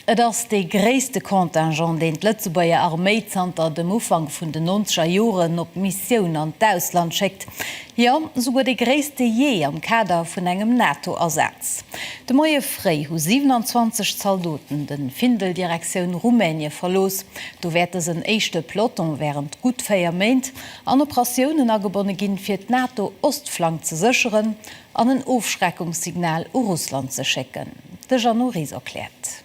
Et ass de gréste Kontingent den d'Lëtzebauier Armeezanter dem Ufang vun den 90er Joren op Missioun an d'Ausland schickt. Ja, sogar de gréste je am Kader vun engem NATO-Ersatz. De Moie Frey hu 27 Soldaten den Findeldirektiun Rumänie verlos. Do werte se eischchte Ploton während gut 4 Meint an Operationioen agebonne ginn fir d NATO-Ostflank ze sicheren, an een Aufschreckungssignal u Russland ze schicken. De Jean Ries erklärt.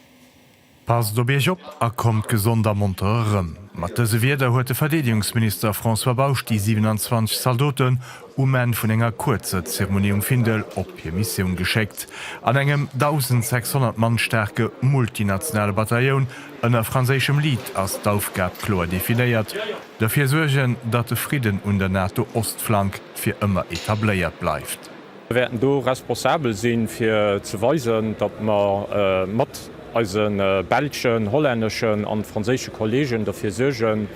Pass dobech op kommt gesonder Monterëm. Mat dëse Wieder huet de Verteidigungsminister François Bauch die 27 Soldaten en vun enger kurze Zeremonie Findel op hi Mission gescheckt. An engem 1600 Mannstärke multinationale Bataillon ënner franzéschem Lied ass d'Aufgab klar definiiert, dafir sorgen, dat de Frieden und der NATO-Ostflank fir ëmmer etetaléiert bleibt. Wir werden do responsabel sinn fir ze weisen, dat man mat als belschen, holländischen an franzésche Kollegen dafür sorgen,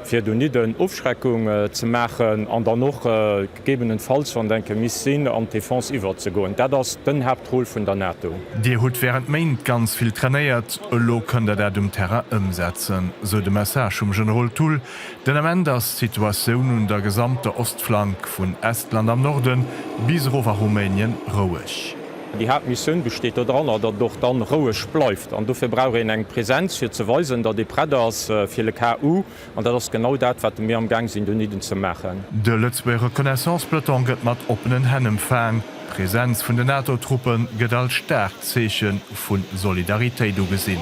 fir du nicht eine Aufschreckung zu machen, an dann noch gegebenenfalls von denke Mission an Défense überzugehen. Das ist den Hauptroll von der NATO. Die hat während Main ganz viel trainiert, lo könnte der dem Terrain umsetzen, so de Message General Toul, denn am Ende das Situation und der gesamte Ostflank von Estland am Norden bis over Rumänien ruhig. Die Hauptmission besteht daran, dass doch dann ruhig bleibt. Und dafür brauche ich eine Präsenz, für zu weisen, dass die Predators für die KU und das ist genau das, was wir am Gang sind, nicht zu machen. Der letzte Reconnaissance-Peloton geht mit offenen Händen empfangen. Präsenz von den NATO-Truppen geht als starkes Zeichen von Solidarität gesehen.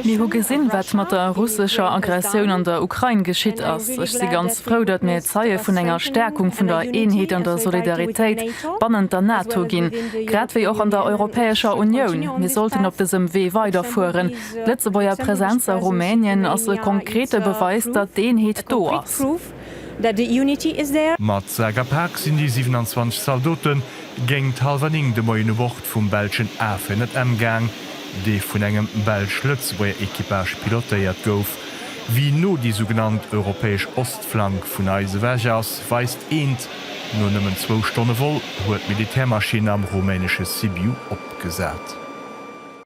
Mi ho gesinn, wat mat der russischer Aggression an der Ukraine geschitt ass. Ech si ganz froh, dat mir Zeie vun enger Stärkung vun der Eenheet an der Solidarität bannen der NATO ginn. Grad wie auch an der Europäischer Union. Wir sollten op desem Weh weiterfuhren. Letzebauier Präsenz a Rumänien ass e konkrete Beweis, dat d'Eenheet do ass. Mat Sägerpark sind die 27 Soldaten géng halverning de moiene Wort vum Belschen Afen net Gang, dee vun engem Belsch Lëtzebauier Ekipage pilotéiert gouf. Wie no die sogenannt europäesch Ostflank vun Eisewägers weist eenent no nëmmen 2 Stunde voll huet Militärmaschine am rumänesche Sibiu opgesat.